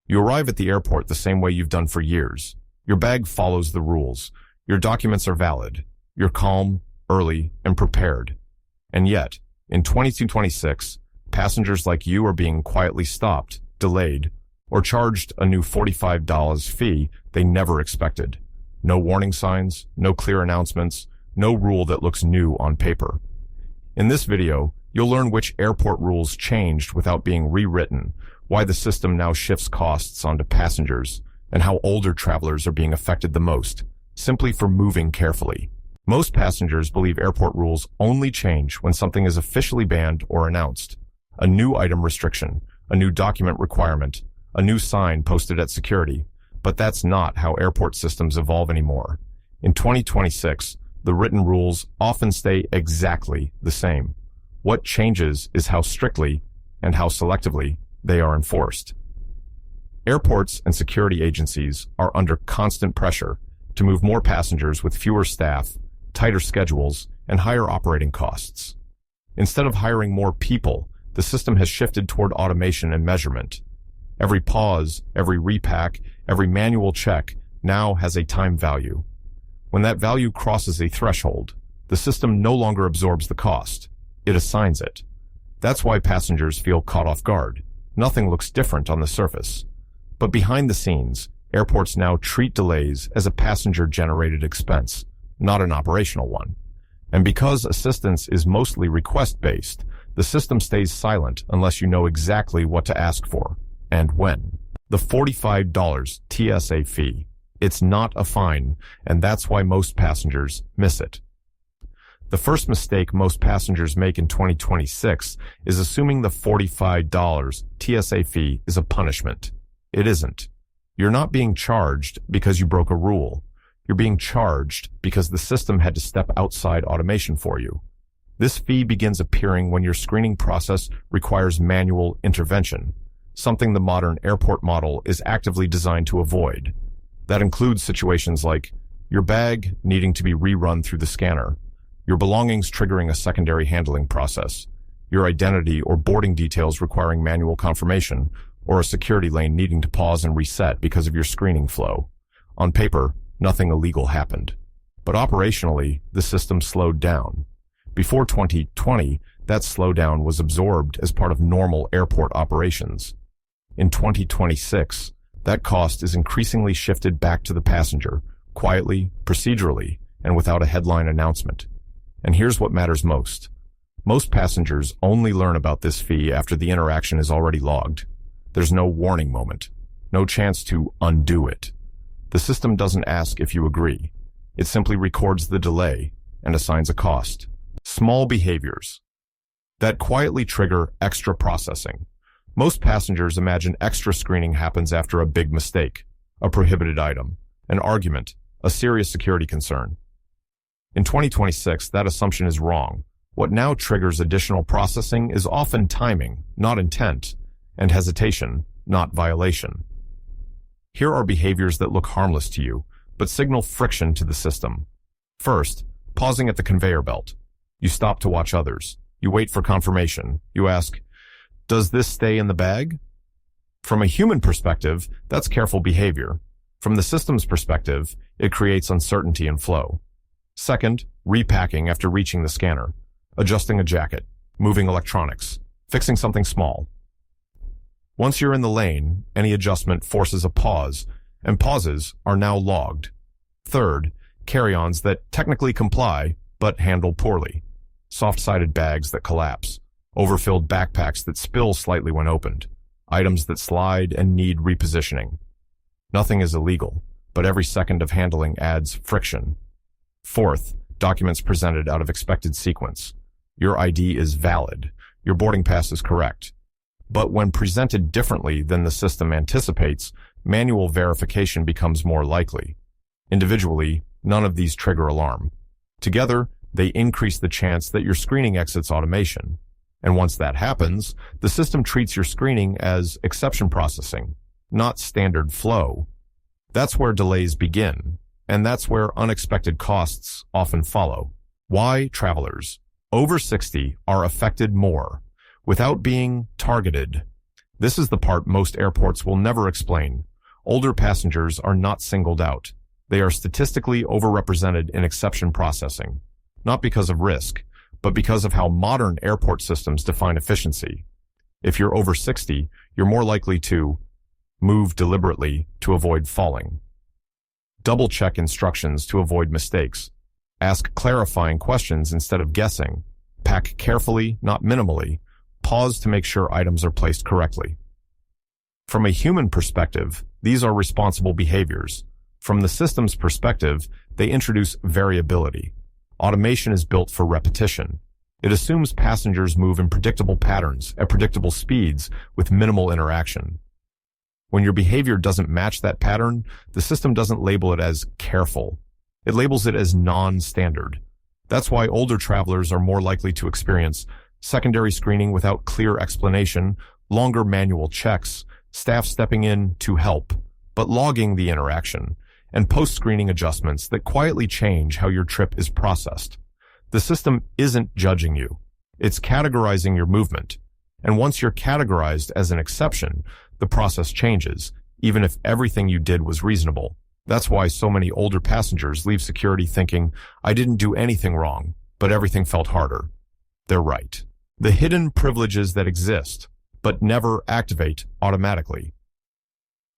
You arrive at the airport the same way you've done for years. Your bag follows the rules. Your documents are valid. You're calm, early, and prepared. And yet, in 2226, passengers like you are being quietly stopped, delayed, or charged a new $45 fee they never expected. No warning signs, no clear announcements, no rule that looks new on paper. In this video, you'll learn which airport rules changed without being rewritten, why the system now shifts costs onto passengers, and how older travelers are being affected the most, simply for moving carefully. Most passengers believe airport rules only change when something is officially banned or announced. A new item restriction, a new document requirement, a new sign posted at security. But that's not how airport systems evolve anymore. In 2026, the written rules often stay exactly the same. What changes is how strictly and how selectively they are enforced. Airports and security agencies are under constant pressure to move more passengers with fewer staff, tighter schedules, and higher operating costs. Instead of hiring more people, the system has shifted toward automation and measurement. Every pause, every repack, every manual check now has a time value. When that value crosses a threshold, the system no longer absorbs the cost. It assigns it. That's why passengers feel caught off guard. Nothing looks different on the surface. But behind the scenes, airports now treat delays as a passenger-generated expense, not an operational one. And because assistance is mostly request-based, the system stays silent unless you know exactly what to ask for and when. The $45 TSA fee. It's not a fine, and that's why most passengers miss it. The first mistake most passengers make in 2026 is assuming the $45 TSA fee is a punishment. It isn't. You're not being charged because you broke a rule. You're being charged because the system had to step outside automation for you. This fee begins appearing when your screening process requires manual intervention, something the modern airport model is actively designed to avoid. That includes situations like your bag needing to be rerun through the scanner, your belongings triggering a secondary handling process, your identity or boarding details requiring manual confirmation, or a security lane needing to pause and reset because of your screening flow. On paper, nothing illegal happened. But operationally, the system slowed down. Before 2020, that slowdown was absorbed as part of normal airport operations. In 2026, that cost is increasingly shifted back to the passenger, quietly, procedurally, and without a headline announcement. And here's what matters most. Most passengers only learn about this fee after the interaction is already logged. There's no warning moment, no chance to undo it. The system doesn't ask if you agree. It simply records the delay and assigns a cost. Small behaviors that quietly trigger extra processing. Most passengers imagine extra screening happens after a big mistake, a prohibited item, an argument, a serious security concern. In 2026, that assumption is wrong. What now triggers additional processing is often timing, not intent, and hesitation, not violation. Here are behaviors that look harmless to you, but signal friction to the system. First, pausing at the conveyor belt. You stop to watch others. You wait for confirmation. You ask, does this stay in the bag? From a human perspective, that's careful behavior. From the system's perspective, it creates uncertainty and flow. Second, repacking after reaching the scanner. Adjusting a jacket, moving electronics, fixing something small. Once you're in the lane, any adjustment forces a pause, and pauses are now logged. Third, carry-ons that technically comply, but handle poorly. Soft-sided bags that collapse. Overfilled backpacks that spill slightly when opened. Items that slide and need repositioning. Nothing is illegal, but every second of handling adds friction. Fourth, documents presented out of expected sequence. Your ID is valid. Your boarding pass is correct. But when presented differently than the system anticipates, manual verification becomes more likely. Individually, none of these trigger alarm. Together, they increase the chance that your screening exits automation. And once that happens, the system treats your screening as exception processing, not standard flow. That's where delays begin, and that's where unexpected costs often follow. Why travelers over 60 are affected more without being targeted? This is the part most airports will never explain. Older passengers are not singled out. They are statistically overrepresented in exception processing, not because of risk, but because of how modern airport systems define efficiency. If you're over 60, you're more likely to move deliberately to avoid falling. Double-check instructions to avoid mistakes. Ask clarifying questions instead of guessing. Pack carefully, not minimally. Pause to make sure items are placed correctly. From a human perspective, these are responsible behaviors. From the system's perspective, they introduce variability. Automation is built for repetition. It assumes passengers move in predictable patterns at predictable speeds with minimal interaction. When your behavior doesn't match that pattern, the system doesn't label it as careful. It labels it as non-standard. That's why older travelers are more likely to experience secondary screening without clear explanation, longer manual checks, staff stepping in to help, but logging the interaction, and post-screening adjustments that quietly change how your trip is processed. The system isn't judging you. It's categorizing your movement. And once you're categorized as an exception, the process changes, even if everything you did was reasonable. That's why so many older passengers leave security thinking, I didn't do anything wrong, but everything felt harder. They're right. The hidden privileges that exist, but never activate automatically.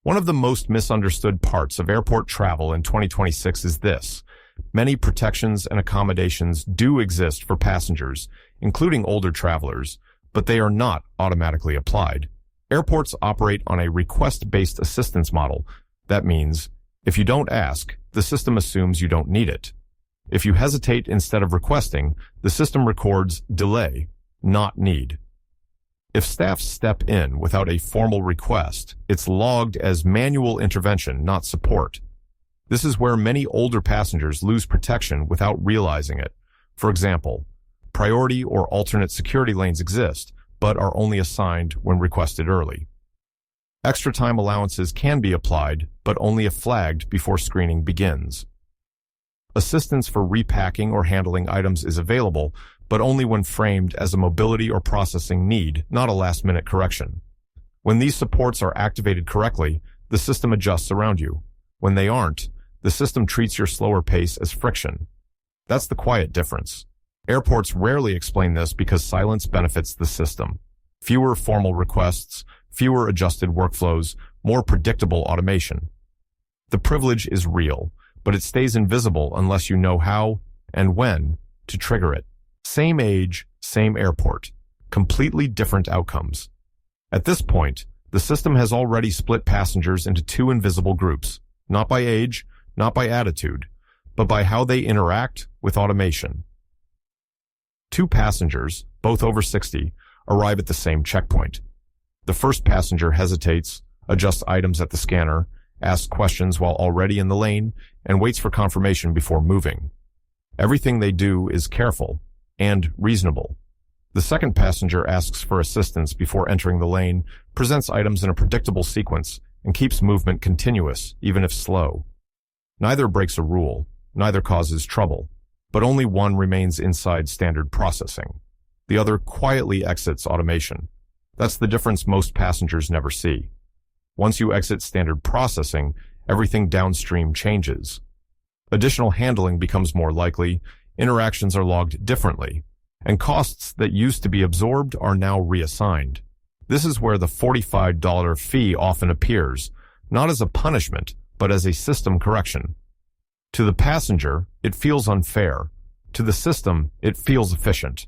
One of the most misunderstood parts of airport travel in 2026 is this. Many protections and accommodations do exist for passengers, including older travelers, but they are not automatically applied. Airports operate on a request-based assistance model. That means, if you don't ask, the system assumes you don't need it. If you hesitate instead of requesting, the system records delay, not need. If staff step in without a formal request, it's logged as manual intervention, not support. This is where many older passengers lose protection without realizing it. For example, priority or alternate security lanes exist, but are only assigned when requested early. Extra time allowances can be applied, but only if flagged before screening begins. Assistance for repacking or handling items is available, but only when framed as a mobility or processing need, not a last-minute correction. When these supports are activated correctly, the system adjusts around you. When they aren't, the system treats your slower pace as friction. That's the quiet difference. Airports rarely explain this because silence benefits the system. Fewer formal requests, fewer adjusted workflows, more predictable automation. The privilege is real, but it stays invisible unless you know how and when to trigger it. Same age, same airport, completely different outcomes. At this point, the system has already split passengers into two invisible groups, not by age, not by attitude, but by how they interact with automation. Two passengers, both over 60, arrive at the same checkpoint. The first passenger hesitates, adjusts items at the scanner, asks questions while already in the lane, and waits for confirmation before moving. Everything they do is careful and reasonable. The second passenger asks for assistance before entering the lane, presents items in a predictable sequence, and keeps movement continuous, even if slow. Neither breaks a rule, neither causes trouble, but only one remains inside standard processing. The other quietly exits automation. That's the difference most passengers never see. Once you exit standard processing, everything downstream changes. Additional handling becomes more likely, interactions are logged differently, and costs that used to be absorbed are now reassigned. This is where the $45 fee often appears, not as a punishment, but as a system correction. To the passenger, it feels unfair. To the system, it feels efficient.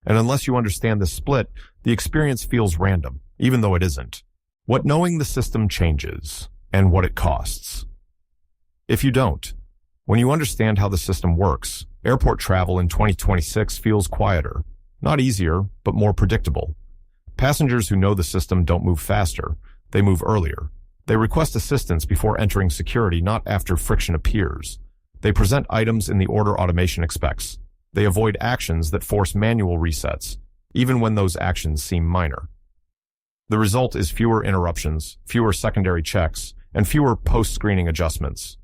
And unless you understand this split, the experience feels random, even though it isn't. What knowing the system changes, and what it costs. If you don't, when you understand how the system works, airport travel in 2026 feels quieter, not easier, but more predictable. Passengers who know the system don't move faster, they move earlier. They request assistance before entering security, not after friction appears. They present items in the order automation expects. They avoid actions that force manual resets, even when those actions seem minor. The result is fewer interruptions, fewer secondary checks, and fewer post-screening adjustments.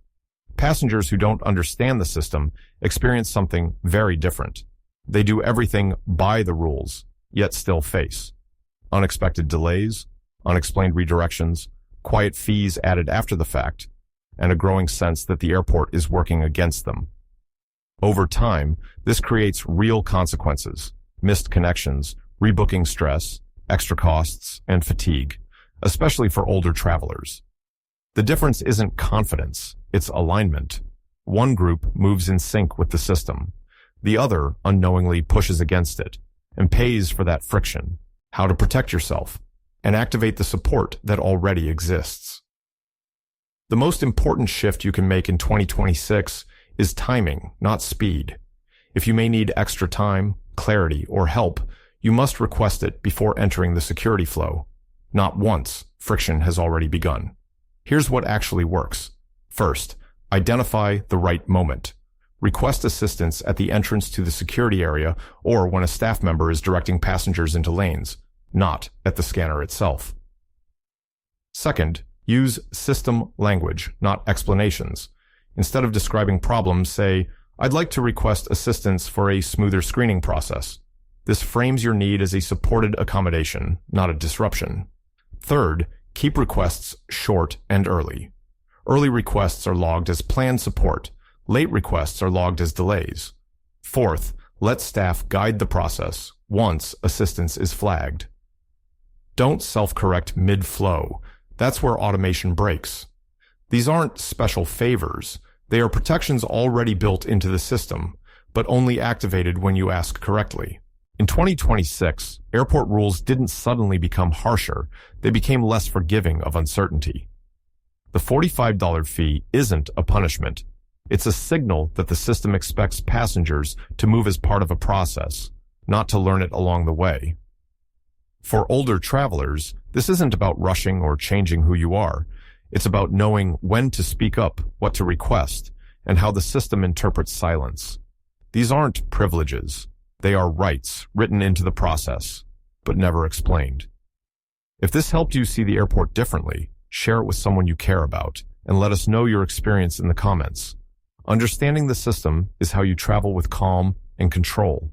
Passengers who don't understand the system experience something very different. They do everything by the rules, yet still face unexpected delays, unexplained redirections, quiet fees added after the fact, and a growing sense that the airport is working against them. Over time, this creates real consequences: missed connections, rebooking stress, extra costs, and fatigue, especially for older travelers. The difference isn't confidence, it's alignment. One group moves in sync with the system. The other unknowingly pushes against it and pays for that friction. How to protect yourself and activate the support that already exists. The most important shift you can make in 2026 is timing, not speed. If you may need extra time, clarity, or help, you must request it before entering the security flow. Not once friction has already begun. Here's what actually works. First, identify the right moment. Request assistance at the entrance to the security area or when a staff member is directing passengers into lanes, not at the scanner itself. Second, use system language, not explanations. Instead of describing problems, say, "I'd like to request assistance for a smoother screening process." This frames your need as a supported accommodation, not a disruption. Third, keep requests short and early. Early requests are logged as planned support. Late requests are logged as delays. Fourth, let staff guide the process once assistance is flagged. Don't self-correct mid-flow. That's where automation breaks. These aren't special favors. They are protections already built into the system, but only activated when you ask correctly. In 2026, airport rules didn't suddenly become harsher. They became less forgiving of uncertainty. The $45 fee isn't a punishment. It's a signal that the system expects passengers to move as part of a process, not to learn it along the way. For older travelers, this isn't about rushing or changing who you are. It's about knowing when to speak up, what to request, and how the system interprets silence. These aren't privileges. They are rights written into the process, but never explained. If this helped you see the airport differently, share it with someone you care about, and let us know your experience in the comments. Understanding the system is how you travel with calm and control.